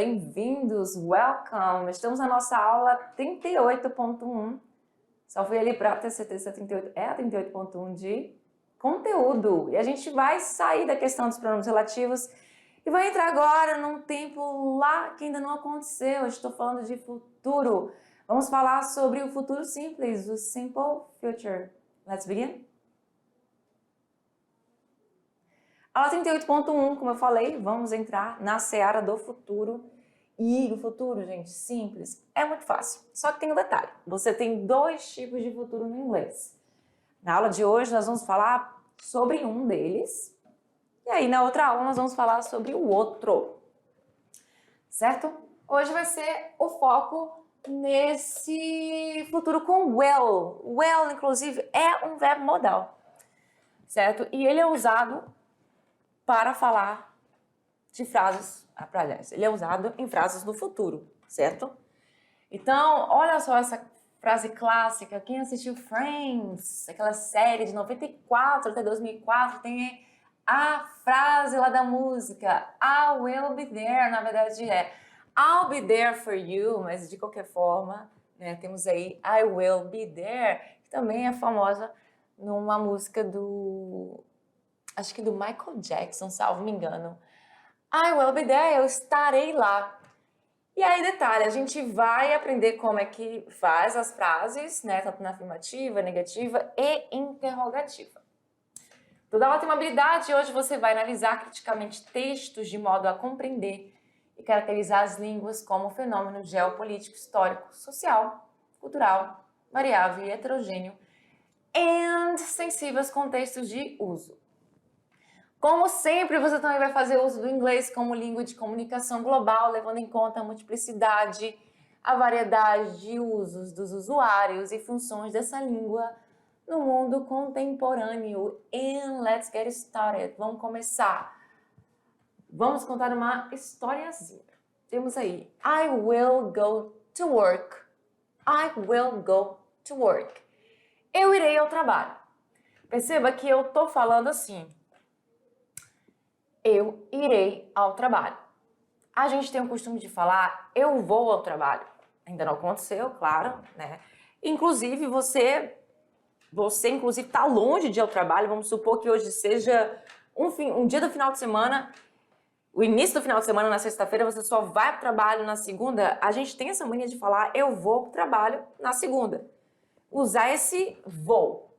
bem-vindos, welcome! Estamos na nossa aula 38.1, só fui ali para ter certeza, 38, é a 38.1 de conteúdo. E a gente vai sair da questão dos pronomes relativos e vai entrar agora num tempo lá que ainda não aconteceu. Eu estou falando de futuro. Vamos falar sobre o futuro simples, o simple future. Let's begin? Aula 38.1, como eu falei, vamos entrar na seara do futuro. E o futuro, gente, simples, é muito fácil. Só que tem um detalhe, você tem dois tipos de futuro no inglês. Na aula de hoje nós vamos falar sobre um deles. E aí na outra aula nós vamos falar sobre o outro. Certo? Hoje vai ser o foco nesse futuro com will. Will, inclusive, é um verbo modal. Certo? E ele é usado para falar de frases, aliás, ele é usado em frases do futuro, certo? Então, olha só essa frase clássica, quem assistiu Friends, aquela série de 94 até 2004, tem a frase lá da música, I will be there, na verdade é I'll be there for you, mas de qualquer forma, né, temos aí I will be there, que também é famosa numa música acho que do Michael Jackson, salvo me engano. I will be there, eu estarei lá. E aí, detalhe, a gente vai aprender como é que faz as frases, né, tanto na afirmativa, negativa e interrogativa. Toda aula tem uma habilidade e hoje você vai analisar criticamente textos de modo a compreender e caracterizar as línguas como fenômeno geopolítico, histórico, social, cultural, variável e heterogêneo, e sensível aos contextos de uso. Como sempre, você também vai fazer uso do inglês como língua de comunicação global, levando em conta a multiplicidade, a variedade de usos dos usuários e funções dessa língua no mundo contemporâneo. And let's get started. Vamos começar. Vamos contar uma historiazinha. Temos aí, I will go to work. I will go to work. Eu irei ao trabalho. Perceba que eu tô falando assim. Eu irei ao trabalho. A gente tem o costume de falar, eu vou ao trabalho. Ainda não aconteceu, claro, né? Inclusive, você inclusive está longe de ir ao trabalho. Vamos supor que hoje seja um dia do final de semana, o início do final de semana, na sexta-feira, você só vai para o trabalho na segunda. A gente tem essa mania de falar, eu vou para o trabalho na segunda. Usar esse vou.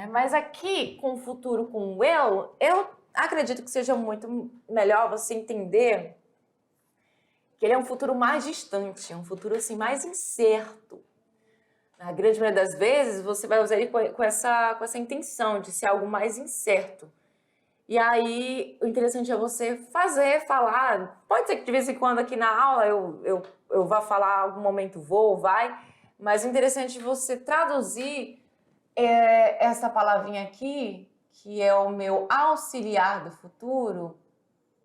Mas aqui, com o futuro com will, eu acredito que seja muito melhor você entender que ele é um futuro mais distante, um futuro assim mais incerto. Na grande maioria das vezes, você vai usar ele com essa intenção de ser algo mais incerto. E aí, o interessante é você falar. Pode ser que de vez em quando aqui na aula eu vá falar algum momento vai, mas o interessante é você traduzir essa palavrinha aqui, que é o meu auxiliar do futuro,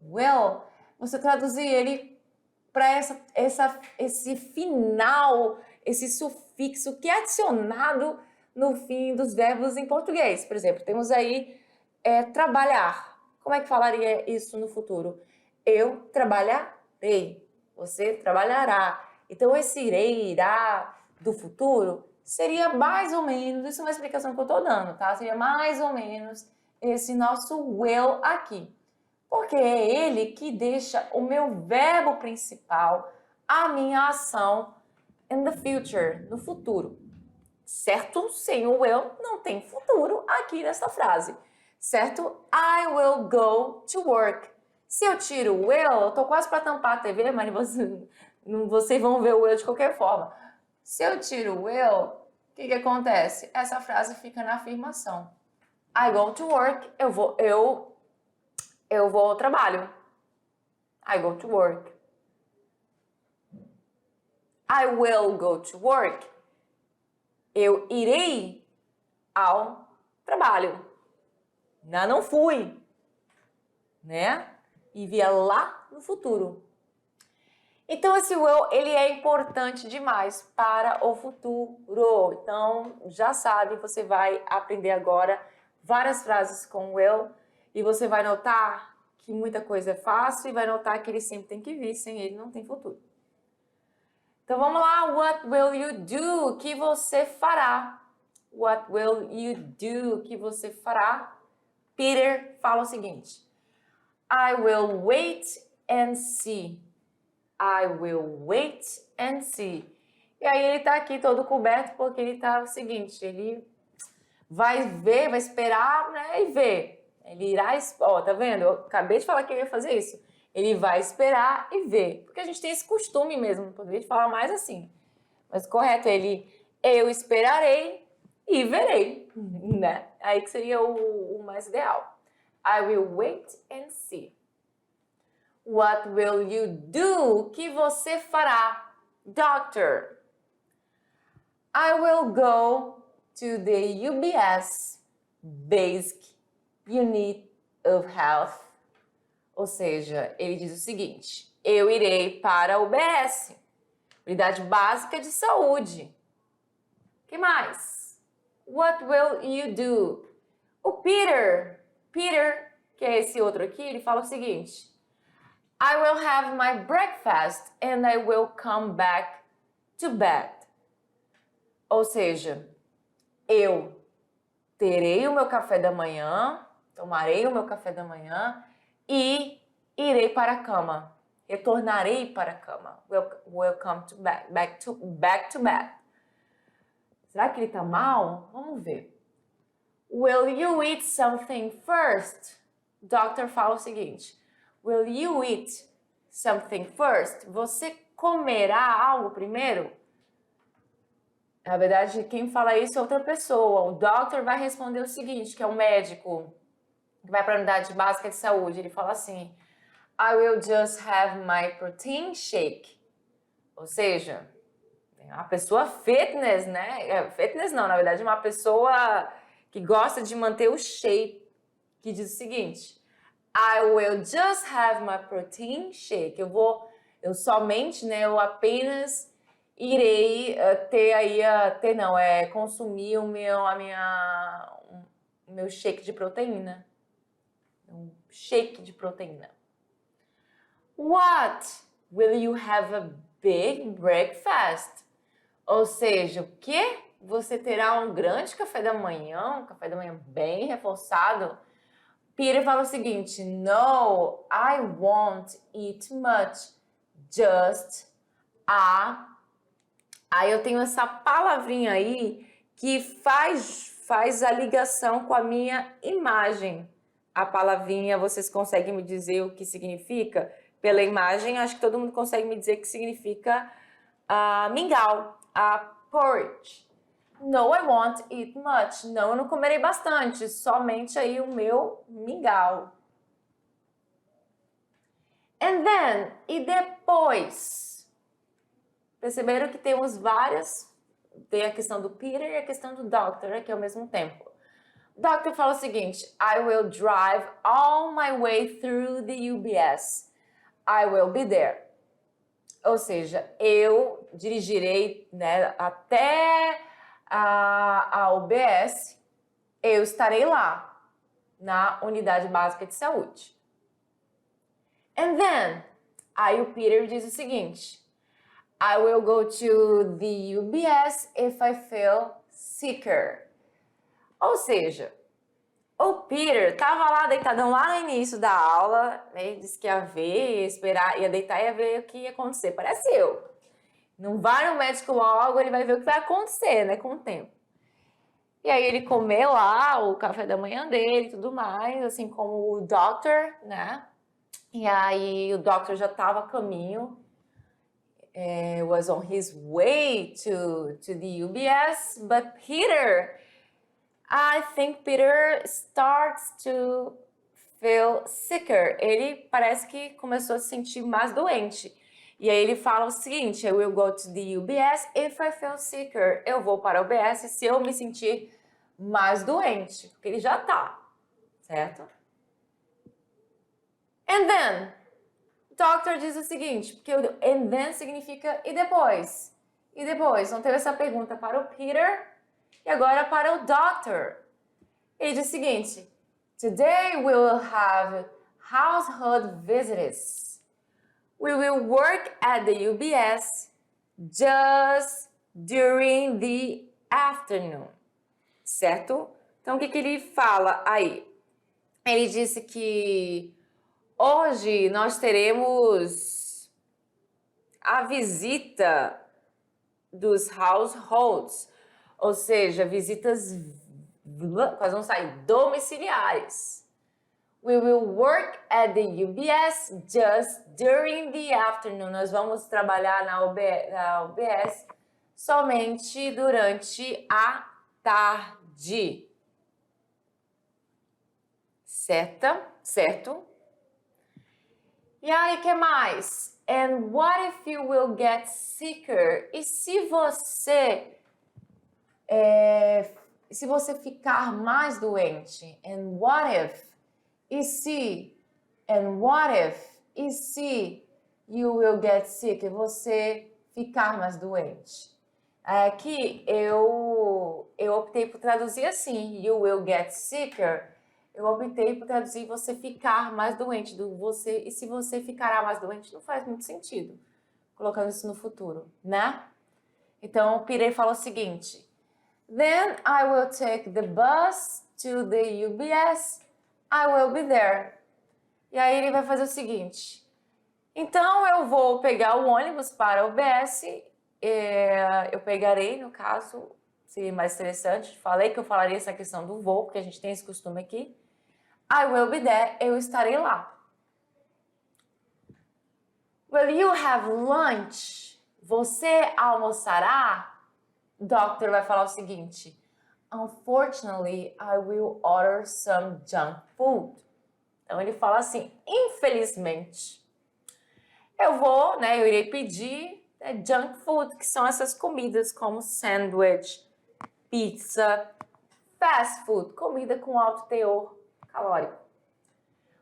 will, você traduzir ele para esse final, esse sufixo que é adicionado no fim dos verbos em português. Por exemplo, temos aí trabalhar. Como é que falaria isso no futuro? Eu trabalharei, você trabalhará. Então, esse irá do futuro seria mais ou menos, isso é uma explicação que eu estou dando, tá? Seria mais ou menos esse nosso will aqui. Porque é ele que deixa o meu verbo principal, a minha ação in the future, no futuro. Certo? Sem o will, não tem futuro aqui nessa frase. Certo? I will go to work. Se eu tiro o will, eu tô quase para tampar a TV, mas vocês vão ver o will de qualquer forma. Se eu tiro o will, o que acontece? Essa frase fica na afirmação. I go to work, eu vou ao trabalho. I go to work. I will go to work. Eu irei ao trabalho. Não fui, né? E via lá no futuro. Então, esse will, ele é importante demais para o futuro. Então, já sabe, você vai aprender agora várias frases com will e você vai notar que muita coisa é fácil e vai notar que ele sempre tem que vir, sem ele não tem futuro. Então vamos lá, what will you do? O que você fará? What will you do? O que você fará? Peter fala o seguinte: I will wait and see. I will wait and see. E aí ele tá aqui todo coberto porque ele tá o seguinte, ele vai ver, vai esperar, né, e ver. Ele irá, ó, tá vendo? Eu acabei de falar que eu ia fazer isso. Ele vai esperar e ver. Porque a gente tem esse costume mesmo, poderia falar mais assim. Mas correto, eu esperarei e verei, né? Aí que seria o mais ideal. I will wait and see. What will you do? O que você fará? Doctor. I will go to the UBS Basic Unit of Health. Ou seja, ele diz o seguinte: eu irei para a UBS, Unidade Básica de Saúde. O que mais? What will you do? O Peter, que é esse outro aqui, ele fala o seguinte: I will have my breakfast and I will come back to bed. Ou seja, eu terei o meu café da manhã, tomarei o meu café da manhã e irei para a cama. Retornarei para a cama. Will come to back to bed. Será que ele está mal? Vamos ver. Will you eat something first? O doctor fala o seguinte: will you eat something first? Você comerá algo primeiro? Na verdade, quem fala isso é outra pessoa. O doctor vai responder o seguinte, que é o médico que vai para a unidade básica de saúde. Ele fala assim: I will just have my protein shake. Ou seja, a pessoa fitness, né? Fitness não, na verdade, uma pessoa que gosta de manter o shape, que diz o seguinte: I will just have my protein shake. Eu apenas irei consumir o meu shake de proteína. Um shake de proteína. What? Will you have a big breakfast? Ou seja, o quê? Você terá um grande café da manhã, um café da manhã bem reforçado? Peter fala o seguinte: No, I won't eat much, just a... Aí eu tenho essa palavrinha aí que faz a ligação com a minha imagem. A palavrinha, vocês conseguem me dizer o que significa? Pela imagem, acho que todo mundo consegue me dizer que significa mingau, porridge. No, I won't eat much. Não, eu não comerei bastante, somente aí o meu mingau. And then, e depois? Perceberam que temos várias, tem a questão do Peter e a questão do Doctor aqui ao mesmo tempo. O Doctor fala o seguinte: I will drive all my way through the UBS. I will be there. Ou seja, eu dirigirei, né, até a UBS, eu estarei lá, na unidade básica de saúde. And then, aí o Peter diz o seguinte: I will go to the UBS if I feel sicker. Ou seja, o Peter estava lá deitadão lá no início da aula, né? Disse que ia ver, ia esperar, ia deitar e ia ver o que ia acontecer. Parece eu. Não vai no médico logo, ele vai ver o que vai acontecer, né, com o tempo. E aí ele comeu lá o café da manhã dele e tudo mais, assim como o Doctor, né? E aí o Doctor já estava a caminho. Was on his way to the UBS, but I think Peter starts to feel sicker. Ele parece que começou a se sentir mais doente. E aí ele fala o seguinte: I will go to the UBS if I feel sicker. Eu vou para a UBS se eu me sentir mais doente, porque ele já tá, certo? And then, o doctor diz o seguinte, porque o and then significa e depois. E depois, então teve essa pergunta para o Peter e agora para o doctor. Ele diz o seguinte: Today we will have household visitors. We will work at the UBS just during the afternoon. Certo? Então, o que ele fala aí? Ele disse que hoje nós teremos a visita dos households, ou seja, visitas, quase vão sair, domiciliares. We will work at the UBS just during the afternoon. Nós vamos trabalhar na UBS somente durante a tarde. Certo? E aí, que mais? And what if you will get sicker? E se você ficar mais doente? And what if? E se? And what if? E se you will get sick? E você ficar mais doente? Aqui eu optei por traduzir assim, you will get sicker. Eu optei por traduzir você ficar mais doente, e se você ficará mais doente, não faz muito sentido, colocando isso no futuro, né? Então, o Peter fala o seguinte, Then I will take the bus to the UBS, I will be there. E aí ele vai fazer o seguinte, então eu vou pegar o ônibus para o UBS, eu pegarei, no caso, seria mais interessante, falei que eu falaria essa questão do voo, porque a gente tem esse costume aqui, I will be there, eu estarei lá. Will you have lunch? Você almoçará? O doctor vai falar o seguinte, Unfortunately, I will order some junk food. Então ele fala assim, infelizmente, eu irei pedir junk food, que são essas comidas como sandwich, pizza, fast food, comida com alto teor calórico.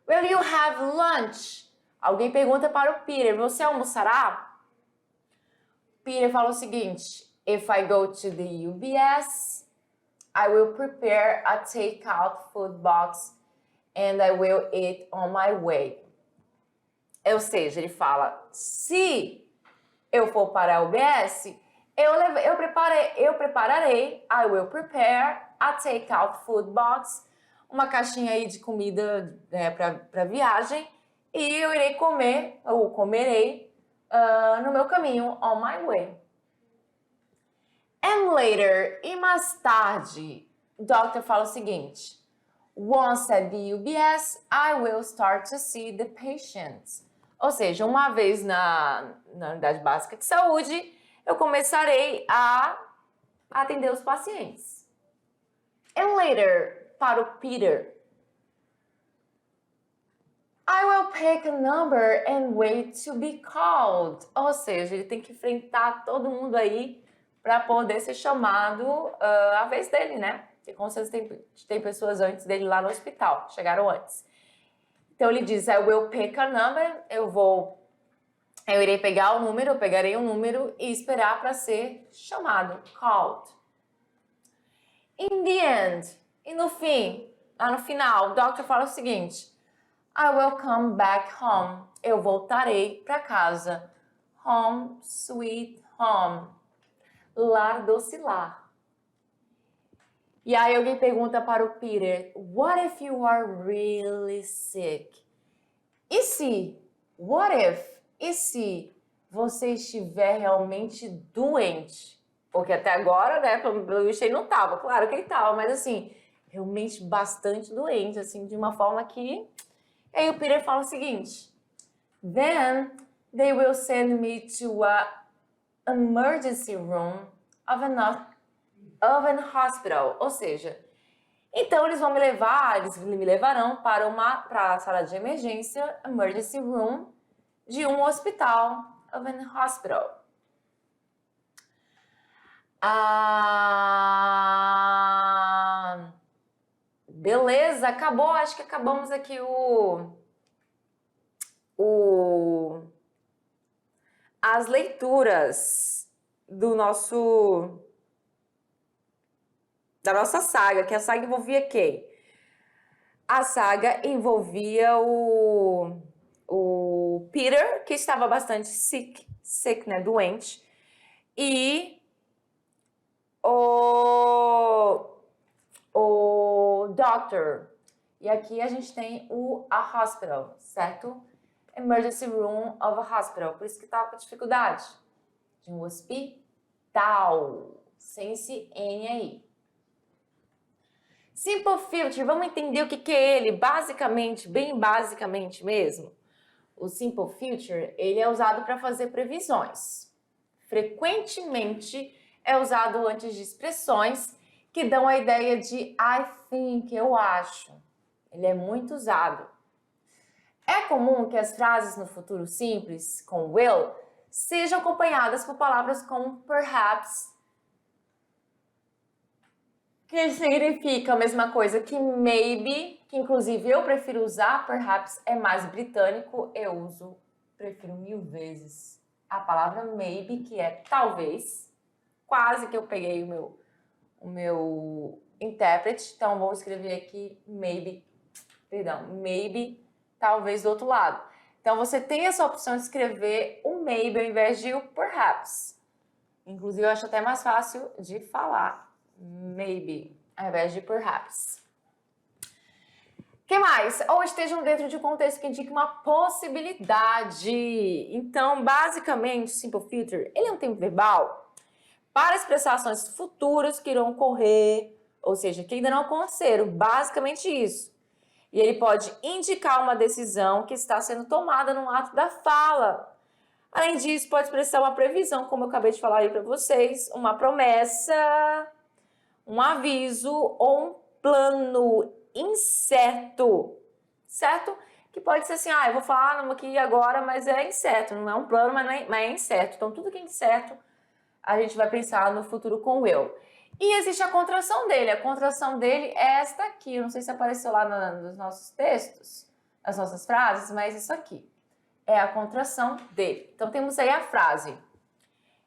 Will you have lunch? Alguém pergunta para o Peter, você almoçará? Peter fala o seguinte, If I go to the UBS, I will prepare a take-out food box and I will eat on my way. Ou seja, ele fala, se eu for para a UBS, eu prepararei, I will prepare a take-out food box, uma caixinha aí de comida para viagem, e eu irei comer, ou comerei, no meu caminho, on my way. And later, e mais tarde, o doctor fala o seguinte, Once at the UBS, I will start to see the patients. Ou seja, uma vez na unidade básica de saúde, eu começarei a atender os pacientes. And later, para o Peter, I will pick a number and wait to be called. Ou seja, ele tem que enfrentar todo mundo aí para poder ser chamado a vez dele, né? Porque com certeza tem pessoas antes dele lá no hospital, chegaram antes. Então ele diz, I will pick a number, eu irei pegar o número, eu pegarei um número e esperar para ser chamado, called. In the end, e no fim, lá no final, o doctor fala o seguinte, I will come back home, eu voltarei para casa. Home, sweet home. Lar doce lar. E aí alguém pergunta para o Peter, what if you are really sick? E se? What if? E se você estiver realmente doente? Porque até agora, né, pelo visto ele não estava. Claro que ele estava, mas assim, realmente bastante doente, assim, de uma forma que... E aí o Peter fala o seguinte, Then they will send me to a emergency room of an hospital, ou seja, então eles me levarão para a sala de emergência, emergency room, de um hospital, of an hospital. Beleza, acabou, acho que acabamos aqui as leituras da nossa saga, que a saga envolvia quem? A saga envolvia o Peter, que estava bastante sick, né, doente, e o Doctor. E aqui a gente tem a hospital, certo? Emergency room of a hospital. Por isso que estava com dificuldade. De um hospital. Sem esse N aí. Simple Future, vamos entender o que é ele, basicamente, bem basicamente mesmo. O Simple Future, ele é usado para fazer previsões. Frequentemente é usado antes de expressões que dão a ideia de I think, eu acho. Ele é muito usado. É comum que as frases no futuro simples, com will, sejam acompanhadas por palavras como perhaps, que significa a mesma coisa que maybe, que inclusive eu prefiro usar, perhaps é mais britânico, prefiro 1000 vezes a palavra maybe, que é talvez, quase que eu peguei o meu intérprete, então vou escrever aqui maybe, talvez do outro lado. Então você tem essa opção de escrever o maybe ao invés de o perhaps. Inclusive eu acho até mais fácil de falar maybe, ao invés de perhaps. O que mais? Ou estejam dentro de um contexto que indique uma possibilidade. Então, basicamente, Simple Future, ele é um tempo verbal para expressar ações futuras que irão ocorrer, ou seja, que ainda não aconteceram. Basicamente isso. E ele pode indicar uma decisão que está sendo tomada no ato da fala. Além disso, pode expressar uma previsão, como eu acabei de falar aí para vocês, uma promessa, um aviso ou um plano incerto, certo? Que pode ser assim, eu vou falar aqui agora, mas é incerto, não é um plano, mas é incerto. Então, tudo que é incerto, a gente vai pensar no futuro com will. E existe a contração dele. A contração dele é esta aqui. Eu não sei se apareceu lá nos nossos textos, nas nossas frases, mas isso aqui é a contração dele. Então, temos aí a frase.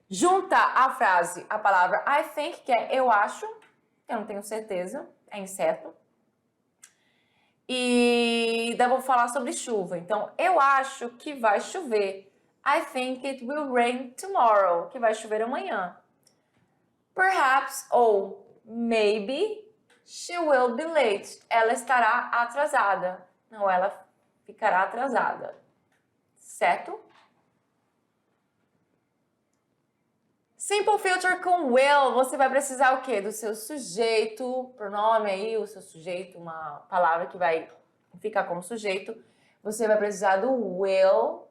Junta a frase, a palavra I think, que é eu acho, eu não tenho certeza, é incerto. E daí eu vou falar sobre chuva. Então, eu acho que vai chover. I think it will rain tomorrow, que vai chover amanhã. Perhaps ou maybe she will be late. Ela estará atrasada. Não, ela ficará atrasada. Certo? Simple Future com will, você vai precisar o quê? Do seu sujeito, pronome aí, o seu sujeito, uma palavra que vai ficar como sujeito. Você vai precisar do will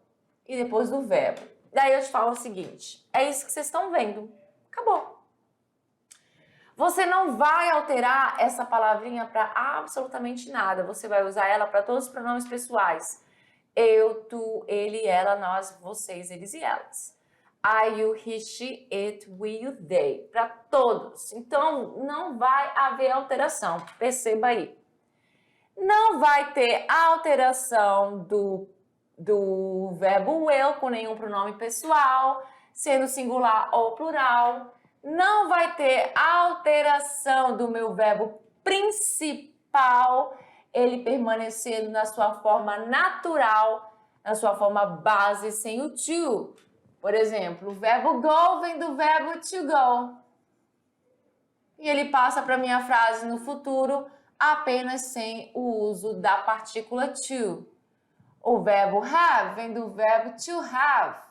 e depois do verbo. Daí eu te falo o seguinte, é isso que vocês estão vendo. Acabou. Você não vai alterar essa palavrinha para absolutamente nada. Você vai usar ela para todos os pronomes pessoais. Eu, tu, ele, ela, nós, vocês, eles e elas. I, you, he, she, it, we, you, they. Para todos. Então, não vai haver alteração. Perceba aí. Não vai ter alteração do verbo will com nenhum pronome pessoal, sendo singular ou plural. Não vai ter alteração do meu verbo principal, ele permanecendo na sua forma natural, na sua forma base, sem o to. Por exemplo, o verbo go vem do verbo to go. E ele passa para a minha frase no futuro apenas sem o uso da partícula to. O verbo have vem do verbo to have.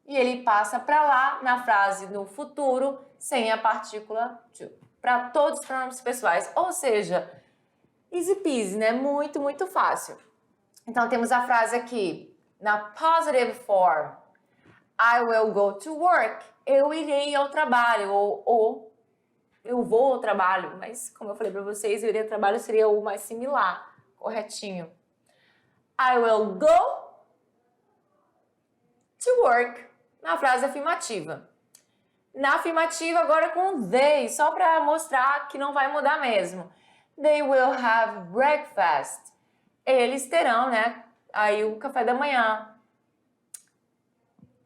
E ele passa para lá na frase no futuro sem a partícula to. Para todos os pronomes pessoais. Ou seja, easy peasy, né? Muito, muito fácil. Então, temos a frase aqui, na positive form. I will go to work. Eu irei ao trabalho. Ou eu vou ao trabalho. Mas, como eu falei para vocês, eu irei ao trabalho seria o mais similar, corretinho. I will go to work. Na frase afirmativa. Na afirmativa, agora com they, só para mostrar que não vai mudar mesmo. They will have breakfast. Eles terão, né, aí o café da manhã.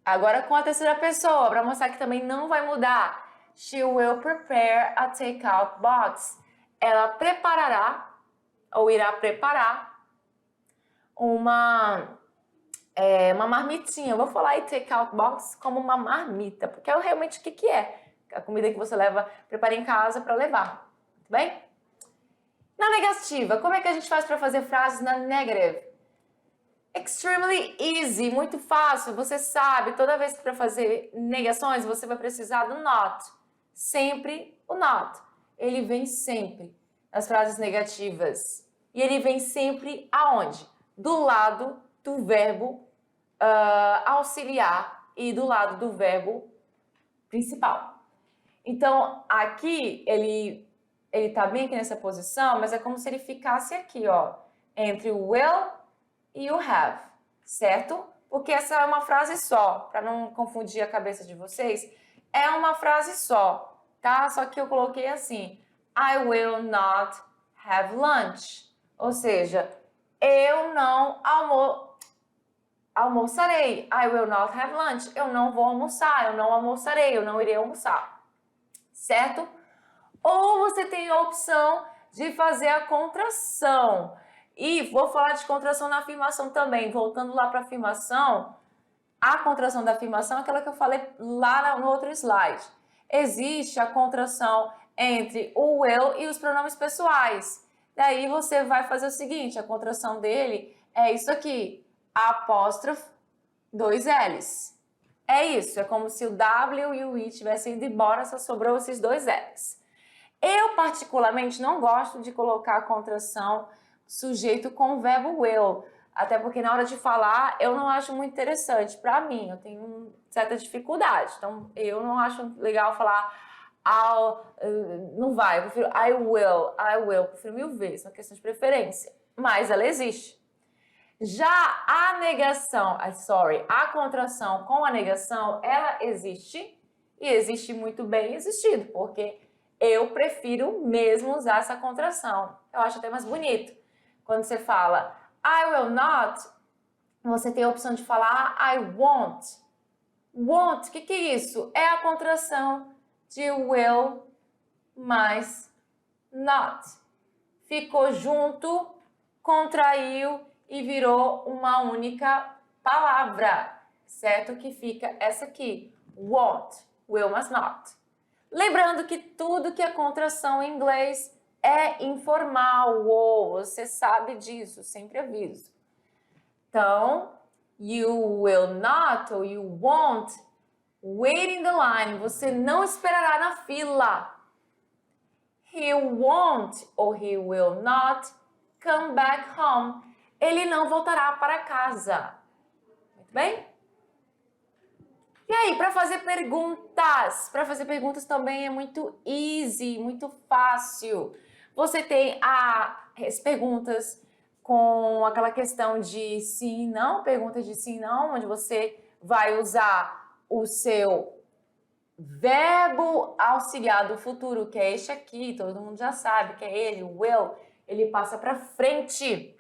Agora com a terceira pessoa, para mostrar que também não vai mudar. She will prepare a take-out box. Ela preparará, ou irá preparar uma marmitinha. Eu vou falar aí take-out box como uma marmita, porque é realmente o que é. A comida que você prepara em casa para levar, tudo bem? Na negativa, como é que a gente faz para fazer frases na negative? Extremely easy, muito fácil, você sabe, toda vez que para fazer negações você vai precisar do not. Sempre o not. Ele vem sempre nas frases negativas. E ele vem sempre aonde? Do lado do verbo auxiliar e do lado do verbo principal. Então, aqui ele tá bem aqui nessa posição, mas é como se ele ficasse aqui, ó, entre o will e o have, certo? Porque essa é uma frase só, para não confundir a cabeça de vocês, é uma frase só, tá? Só que eu coloquei assim, I will not have lunch. Ou seja, eu não almoçarei. I will not have lunch. Eu não vou almoçar, eu não almoçarei, eu não irei almoçar. Certo? Ou você tem a opção de fazer a contração. E vou falar de contração na afirmação também. Voltando lá para a afirmação, a contração da afirmação é aquela que eu falei lá no outro slide. Existe a contração entre o will e os pronomes pessoais. Daí você vai fazer o seguinte, a contração dele é isso aqui, apóstrofe, 2 L's. É isso, é como se o W e o I tivessem ido embora, só sobrou esses 2 L's. Eu, particularmente, não gosto de colocar a contração sujeito com o verbo will, até porque na hora de falar eu não acho muito interessante. Para mim, eu tenho certa dificuldade, então eu não acho legal falar não vai, eu prefiro I will, prefiro 1000 vezes, é uma questão de preferência, mas ela existe. Já a negação, a contração com a negação, ela existe e existe muito bem existido, porque eu prefiro mesmo usar essa contração. Eu acho até mais bonito. Quando você fala I will not, você tem a opção de falar I won't. Won't, o que é isso? É a contração de will mais not. Ficou junto, contraiu e virou uma única palavra, certo? Que fica essa aqui, won't, will mais not. Lembrando que tudo que é contração em inglês é informal, ou você sabe disso, sempre aviso. Então, you will not ou you won't wait in the line, você não esperará na fila. He won't ou he will not come back home, ele não voltará para casa. Muito bem? E aí, para fazer perguntas também é muito easy, muito fácil. Você tem as perguntas com aquela questão de sim e não, perguntas de sim e não, onde você vai usar o seu verbo auxiliar do futuro, que é este aqui, todo mundo já sabe que é ele, o will, ele passa para frente.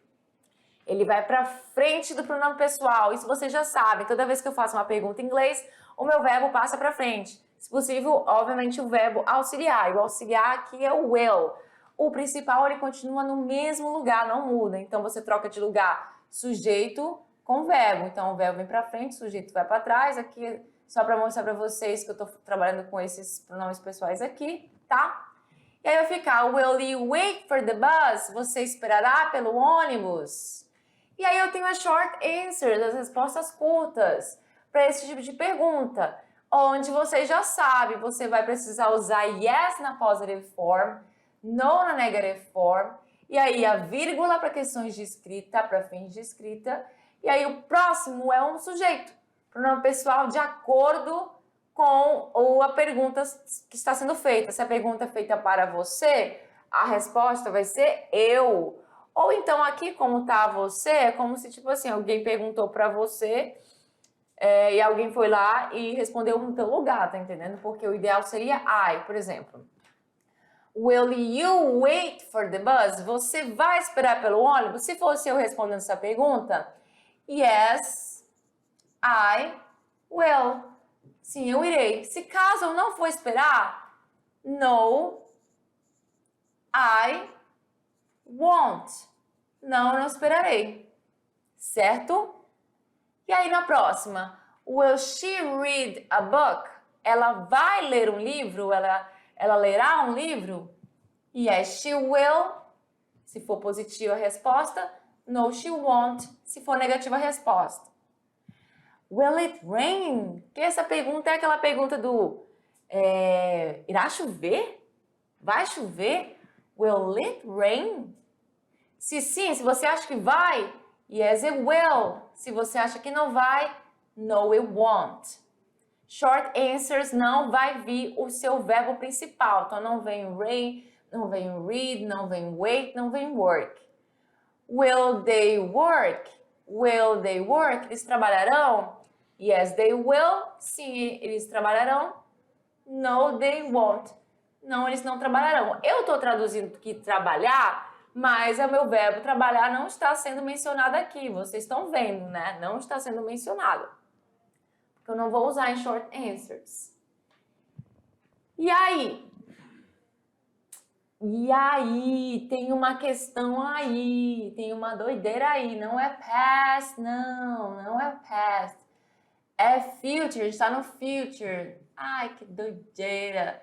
Ele vai para frente do pronome pessoal, isso você já sabe. Toda vez que eu faço uma pergunta em inglês, o meu verbo passa para frente. Se possível, obviamente, o verbo auxiliar. E o auxiliar aqui é o will. O principal, ele continua no mesmo lugar, não muda. Então, você troca de lugar sujeito com verbo. Então, o verbo vem para frente, o sujeito vai para trás. Aqui, só para mostrar para vocês que eu estou trabalhando com esses pronomes pessoais aqui, tá? E aí vai ficar, will you wait for the bus? Você esperará pelo ônibus? E aí eu tenho as short answers, as respostas curtas para esse tipo de pergunta, onde você já sabe, você vai precisar usar yes na positive form, no na negative form, e aí a vírgula para questões de escrita, para fins de escrita, e aí o próximo é um sujeito, pronome pessoal de acordo com a pergunta que está sendo feita. Se a pergunta é feita para você, a resposta vai ser eu. Ou então aqui, como tá você, é como se, tipo assim, alguém perguntou para você e alguém foi lá e respondeu no teu lugar, tá entendendo? Porque o ideal seria I, por exemplo. Will you wait for the bus? Você vai esperar pelo ônibus? Se fosse eu respondendo essa pergunta, yes, I will. Sim, eu irei. Se caso eu não for esperar, no, I Won't. Não, não esperarei. Certo? E aí na próxima, will she read a book? Ela vai ler um livro? Ela lerá um livro? Yes, she will. Se for positiva a resposta. No, she won't. Se for negativa a resposta. Will it rain? Que essa pergunta é aquela pergunta do irá chover? Vai chover? Will it rain? Se sim, se você acha que vai, yes, it will. Se você acha que não vai, no, it won't. Short answers não vai vir o seu verbo principal. Então, não vem rain, não vem read, não vem wait, não vem work. Will they work? Will they work? Eles trabalharão? Yes, they will. Sim, eles trabalharão. No, they won't. Não, eles não trabalharão. Eu estou traduzindo que trabalhar, mas o meu verbo trabalhar não está sendo mencionado aqui. Vocês estão vendo, né? Não está sendo mencionado. Porque eu não vou usar em short answers. E aí? Tem uma questão aí. Tem uma doideira aí. Não é past, não é past. É future, está no future. Ai, que doideira.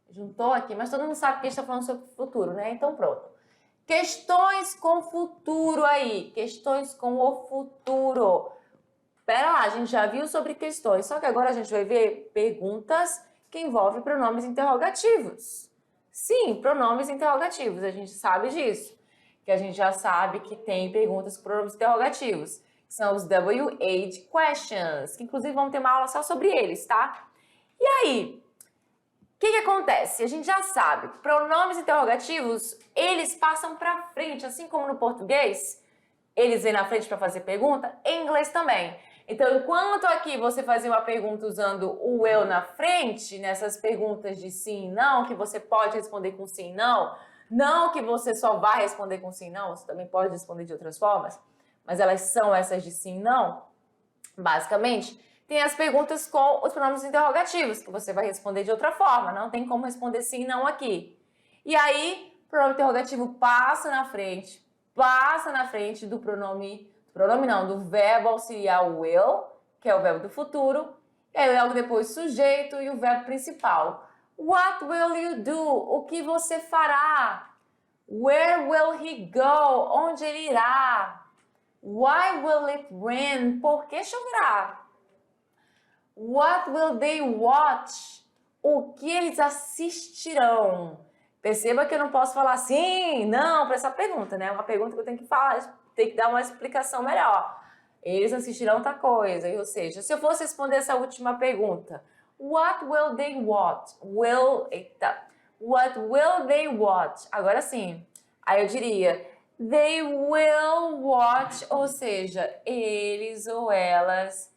Juntou aqui, mas todo mundo sabe que a gente está falando sobre o futuro, né? Então pronto. Questões com futuro aí. Questões com o futuro. Pera lá, a gente já viu sobre questões, só que agora a gente vai ver perguntas que envolvem pronomes interrogativos. Sim, pronomes interrogativos, a gente sabe disso. Que a gente já sabe que tem perguntas com pronomes interrogativos, que são os WH questions, que inclusive vamos ter uma aula só sobre eles, tá? E aí, o que acontece? A gente já sabe, pronomes interrogativos, eles passam para frente, assim como no português, eles vêm na frente para fazer pergunta, em inglês também. Então, enquanto aqui você fazia uma pergunta usando o eu na frente, nessas perguntas de sim e não, que você pode responder com sim e não, não que você só vai responder com sim e não, você também pode responder de outras formas, mas elas são essas de sim e não, basicamente, tem as perguntas com os pronomes interrogativos, que você vai responder de outra forma, não tem como responder sim e não aqui. E aí, o pronome interrogativo passa na frente do do verbo auxiliar will, que é o verbo do futuro, e aí logo depois sujeito e o verbo principal. What will you do? O que você fará? Where will he go? Onde ele irá? Why will it rain? Por que choverá? What will they watch? O que eles assistirão? Perceba que eu não posso falar sim, não, para essa pergunta, né? É uma pergunta que eu tenho que falar, tem que dar uma explicação melhor. Eles assistirão outra coisa, ou seja, se eu fosse responder essa última pergunta, what will they watch? What will they watch? Agora sim, aí eu diria, they will watch, ou seja, eles ou elas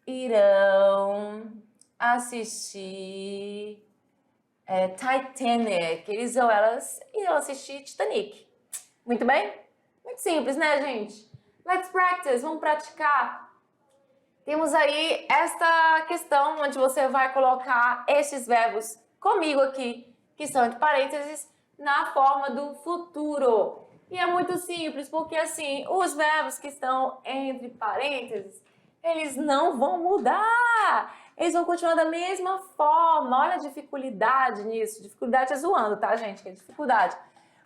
irão assistir Titanic, eles ou elas irão assistir Titanic. Muito bem? Muito simples, né, gente? Let's practice, vamos praticar. Temos aí esta questão onde você vai colocar estes verbos comigo aqui, que são entre parênteses, na forma do futuro. E é muito simples, porque assim, os verbos que estão entre parênteses, eles não vão mudar. Eles vão continuar da mesma forma. Olha a dificuldade nisso. Dificuldade é zoando, tá, gente? Que é dificuldade.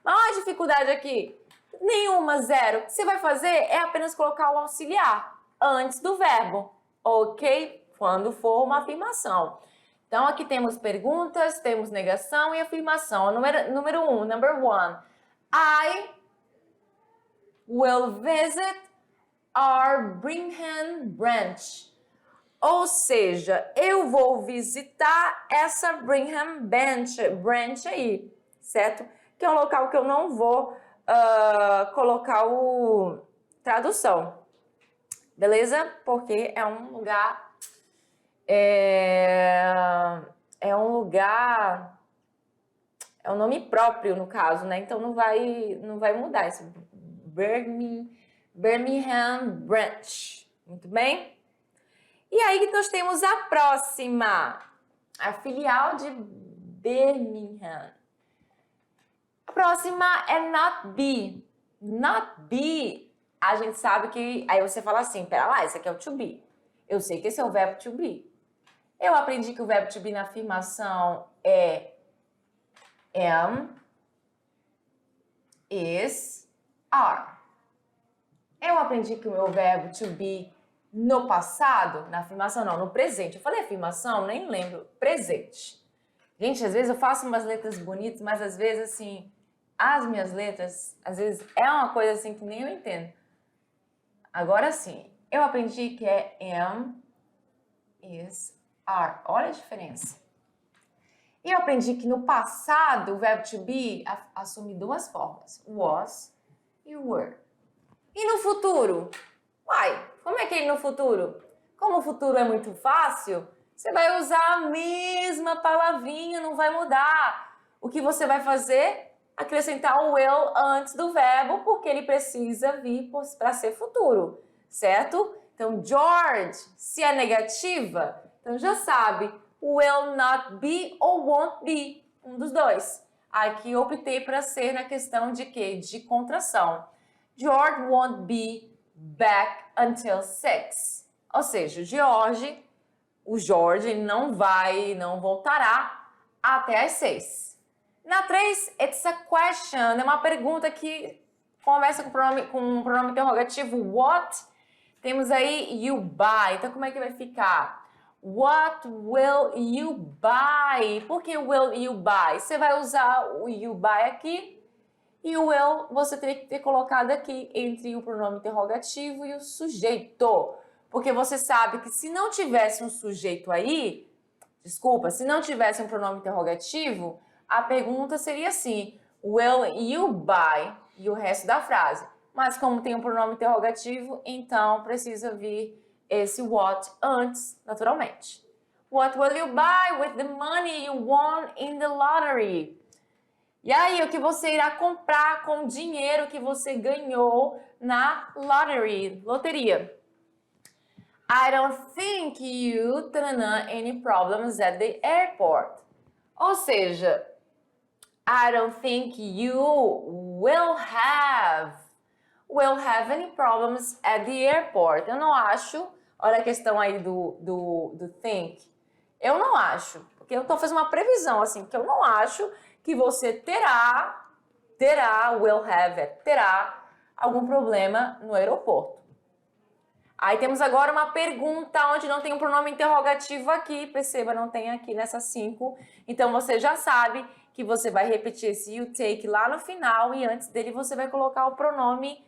Mas olha a dificuldade aqui. Nenhuma, zero. O que você vai fazer é apenas colocar o auxiliar antes do verbo, ok? Quando for uma afirmação. Então, aqui temos perguntas, temos negação e afirmação. Número 1, number 1. I will visit our Brigham branch. Ou seja, eu vou visitar essa Brigham branch aí, certo? Que é um local que eu não vou colocar o tradução, beleza? Porque é um lugar é um nome próprio no caso, né? Então não vai mudar esse Birmingham branch, muito bem? E aí nós temos a próxima, a filial de Birmingham. A próxima é not be. Not be, a gente sabe que... Aí você fala assim, pera lá, esse aqui é o to be. Eu sei que esse é o verbo to be. Eu aprendi que o verbo to be na afirmação é am, is, are. Eu aprendi que o meu verbo to be no passado, na afirmação não, no presente. Eu falei afirmação, nem lembro. Presente. Gente, às vezes eu faço umas letras bonitas, mas às vezes, assim, as minhas letras, às vezes é uma coisa assim que nem eu entendo. Agora sim, eu aprendi que é am, is, are. Olha a diferença. E eu aprendi que no passado o verbo to be assume duas formas, was e were. E no futuro? Uai, como é que é no futuro? Como o futuro é muito fácil, você vai usar a mesma palavrinha, não vai mudar. O que você vai fazer? Acrescentar o will antes do verbo, porque ele precisa vir para ser futuro, certo? Então, George, se é negativa, então já sabe, will not be ou won't be, um dos dois. Aqui eu optei para ser na questão de quê? De contração. George won't be back until 6. Ou seja, o Jorge não voltará até às 6. Na 3, it's a question, é uma pergunta que começa com um pronome interrogativo what. Temos aí you buy, então como é que vai ficar? What will you buy? Por que will you buy? Você vai usar o you buy aqui e o will você teria que ter colocado aqui entre o pronome interrogativo e o sujeito. Porque você sabe que se não tivesse um sujeito aí, se não tivesse um pronome interrogativo, a pergunta seria assim, will you buy? E o resto da frase. Mas como tem um pronome interrogativo, então precisa vir esse what antes, naturalmente. What will you buy with the money you won in the lottery? E aí, o que você irá comprar com o dinheiro que você ganhou na lottery, loteria? I don't think you any problems at the airport. Ou seja, I don't think you will have any problems at the airport. Eu não acho, olha a questão aí do think. Eu não acho, porque eu estou fazendo uma previsão, assim, que eu não acho que você terá algum problema no aeroporto. Aí temos agora uma pergunta onde não tem um pronome interrogativo aqui, perceba, não tem aqui nessas 5. Então você já sabe que você vai repetir esse you take lá no final e antes dele você vai colocar o pronome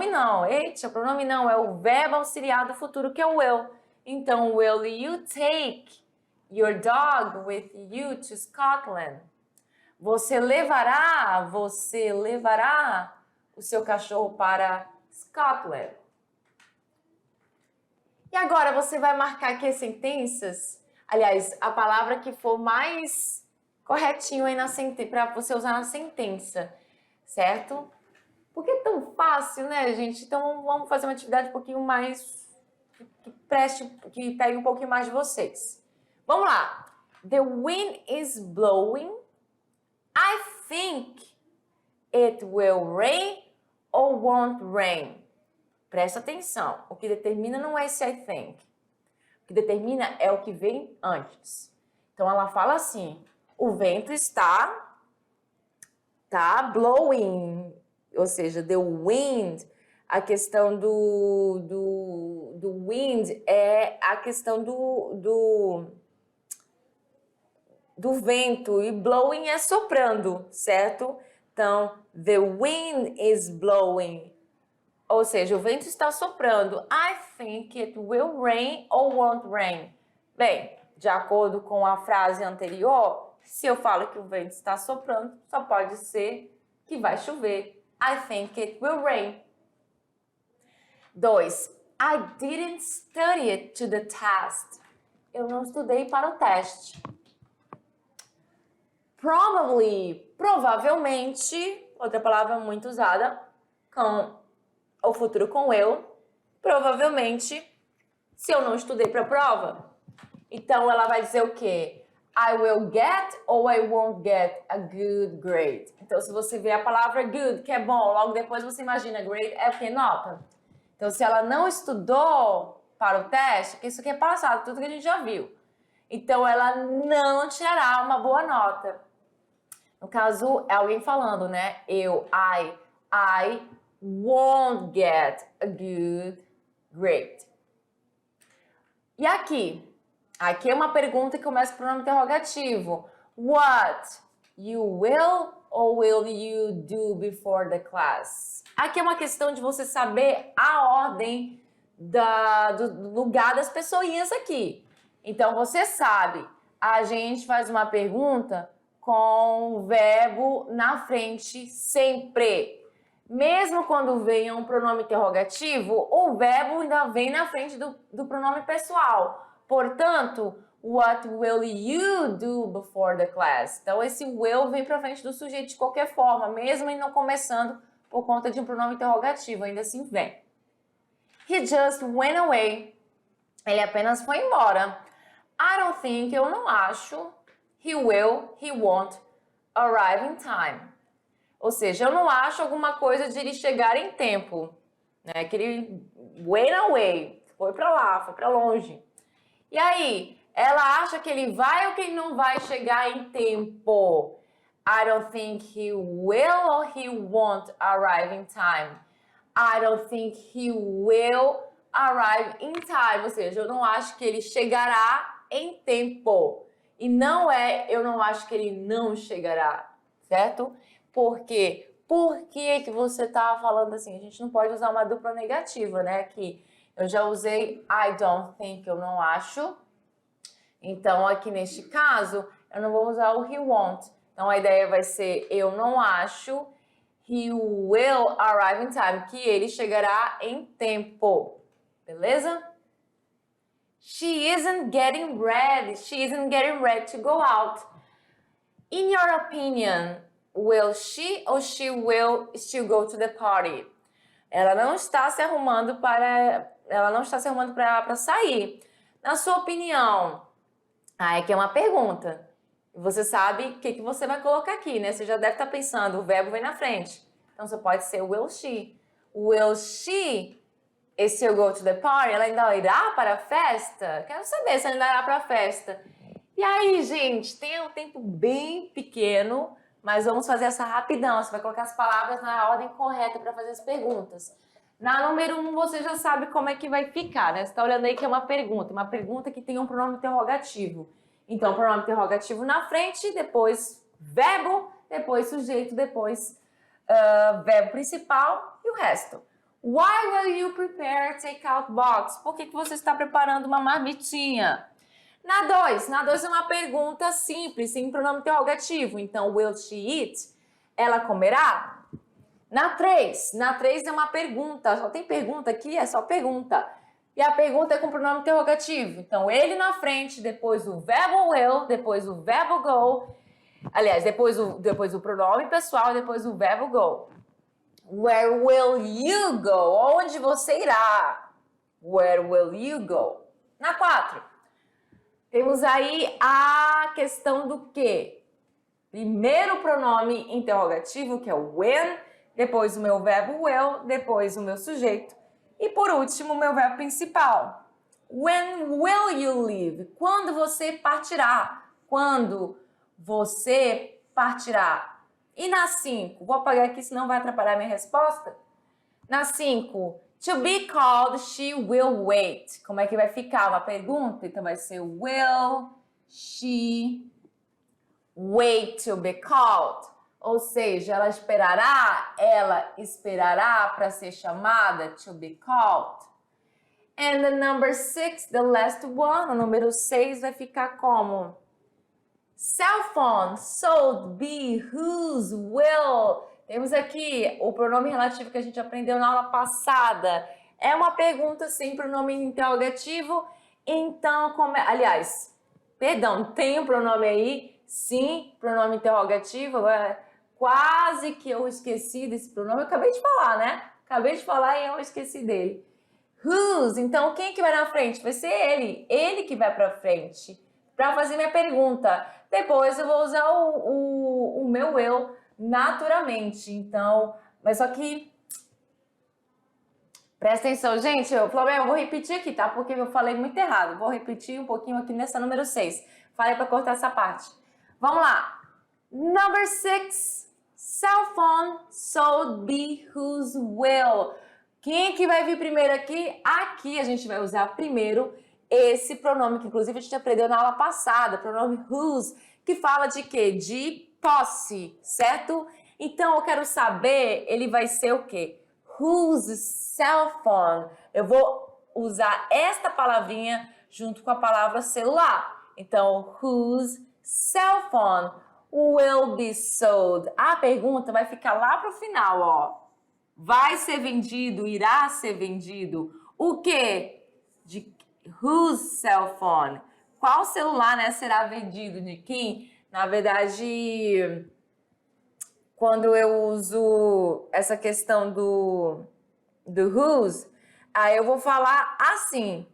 não, é o verbo auxiliar do futuro que é o will. Então, will you take your dog with you to Scotland? Você levará o seu cachorro para Scotland. E agora você vai marcar aqui as sentenças, aliás, a palavra que for mais corretinho aí para você usar na sentença, certo? Porque é tão fácil, né, gente? Então vamos fazer uma atividade um pouquinho mais que pegue um pouquinho mais de vocês. Vamos lá. The wind is blowing. I think it will rain or won't rain. Presta atenção. O que determina não é esse I think. O que determina é o que vem antes. Então ela fala assim: o vento está blowing, ou seja, the wind. A questão do wind é a questão do vento, e blowing é soprando, certo? Então, the wind is blowing, ou seja, o vento está soprando. I think it will rain or won't rain. Bem, de acordo com a frase anterior, se eu falo que o vento está soprando, só pode ser que vai chover. I think it will rain. 2. I didn't study it to the test. Eu não estudei para o teste. Probably, provavelmente, outra palavra muito usada, com o futuro com eu. Provavelmente, se eu não estudei para a prova. Então, ela vai dizer o quê? I will get ou I won't get a good grade. Então, se você vê a palavra good, que é bom, logo depois você imagina grade é o que? Nota. Então, se ela não estudou para o teste, que isso aqui é passado, tudo que a gente já viu. Então, ela não tirará uma boa nota. No caso, é alguém falando, né? I won't get a good grade. E aqui? Aqui é uma pergunta que começa por nome interrogativo. What you will or will you do before the class? Aqui é uma questão de você saber a ordem do lugar das pessoinhas aqui. Então, você sabe, a gente faz uma pergunta com o verbo na frente sempre. Mesmo quando vem um pronome interrogativo, o verbo ainda vem na frente do pronome pessoal. Portanto, what will you do before the class? Então, esse will vem para frente do sujeito de qualquer forma, mesmo ele não começando por conta de um pronome interrogativo, ainda assim vem. He just went away. Ele apenas foi embora. I don't think, eu não acho. He will, he won't arrive in time. Ou seja, eu não acho alguma coisa de ele chegar em tempo. Né? Que ele went away, foi para lá, foi para longe. E aí, ela acha que ele vai ou que ele não vai chegar em tempo? I don't think he will or he won't arrive in time. I don't think he will arrive in time. Ou seja, eu não acho que ele chegará em tempo. E não é, eu não acho que ele não chegará, certo? Por quê? Por que você estava falando assim? A gente não pode usar uma dupla negativa, né? Aqui eu já usei I don't think, eu não acho. Então, aqui neste caso, eu não vou usar o he won't. Então, a ideia vai ser eu não acho, he will arrive in time, que ele chegará em tempo. Beleza? She isn't getting ready. She isn't getting ready to go out. In your opinion, will she or she will still go to the party? Ela não está se arrumando para sair. Na sua opinião, aqui é uma pergunta. Você sabe o que você vai colocar aqui, né? Você já deve estar pensando, o verbo vem na frente. Então, você pode ser will she. Will she still go to the party? Ela ainda irá para a festa? Quero saber se ela ainda irá para a festa. E aí, gente, tem um tempo bem pequeno, mas vamos fazer essa rapidão. Você vai colocar as palavras na ordem correta para fazer as perguntas. Na número 1, você já sabe como é que vai ficar, né? Você está olhando aí que é uma pergunta que tem um pronome interrogativo. Então, pronome interrogativo na frente, depois verbo, depois sujeito, depois verbo principal e o resto. Why will you prepare a take-out box? Por que você está preparando uma marmitinha? Na 2 é uma pergunta simples, sem pronome interrogativo. Então, will she eat? Ela comerá? Na 3 é uma pergunta. Só tem pergunta aqui? É só pergunta. E a pergunta é com pronome interrogativo. Então, ele na frente, depois o verbo will, depois o verbo go. Aliás, depois o pronome pessoal, depois o verbo go. Where will you go? Onde você irá? Where will you go? Na 4 temos aí a questão do quê? Primeiro o pronome interrogativo, que é o when, depois o meu verbo will, depois o meu sujeito e por último o meu verbo principal. When will you leave? Quando você partirá? Quando você partirá? E na 5, vou apagar aqui senão vai atrapalhar a minha resposta. Na 5, to be called, she will wait. Como é que vai ficar? Uma pergunta? Então vai ser will she wait to be called? Ou seja, ela esperará para ser chamada, to be called. And the number 6, the last one, o número 6 vai ficar como? Cell phone, sold, be, whose, will. Temos aqui o pronome relativo que a gente aprendeu na aula passada. É uma pergunta sem pronome interrogativo. Então, tem um pronome aí? Sim, pronome interrogativo. Quase que eu esqueci desse pronome. Eu acabei de falar, né? Acabei de falar e eu esqueci dele. Whose, então quem que vai na frente? Vai ser ele. Ele que vai para frente. para fazer minha pergunta. Depois eu vou usar o meu eu naturalmente. Então, mas só que presta atenção, gente. Flamengo, eu vou repetir aqui, tá? Porque eu falei muito errado. Vou repetir um pouquinho aqui nessa número 6. Falei para cortar essa parte. Vamos lá. Number 6. Cell phone sold be whose will. Quem que vai vir primeiro aqui? Aqui a gente vai usar primeiro esse pronome que inclusive a gente aprendeu na aula passada, pronome whose, que fala de quê? De posse, certo? Então eu quero saber, ele vai ser o quê? Whose cell phone? Eu vou usar esta palavrinha junto com a palavra celular. Então, whose cell phone will be sold? A pergunta vai ficar lá pro final, ó. Vai ser vendido, irá ser vendido. O quê? De whose cell phone? Qual celular, né, será vendido? De quem? Na verdade, quando eu uso essa questão do whose, aí eu vou falar assim.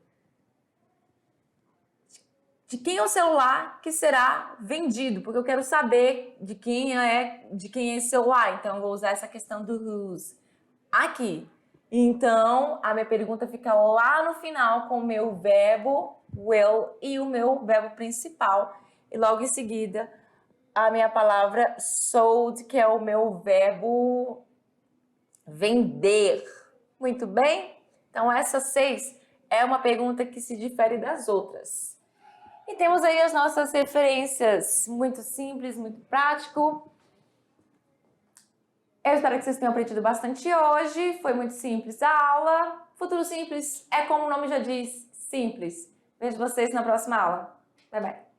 De quem é o celular que será vendido? Porque eu quero saber de quem é esse celular. Então, eu vou usar essa questão do whose aqui. Então, a minha pergunta fica lá no final com o meu verbo will e o meu verbo principal. E logo em seguida, a minha palavra sold, que é o meu verbo vender. Muito bem? Então, essa 6 é uma pergunta que se difere das outras. E temos aí as nossas referências. Muito simples, muito prático. Eu espero que vocês tenham aprendido bastante hoje. Foi muito simples a aula. Futuro simples é como o nome já diz, simples. Vejo vocês na próxima aula. Bye, bye.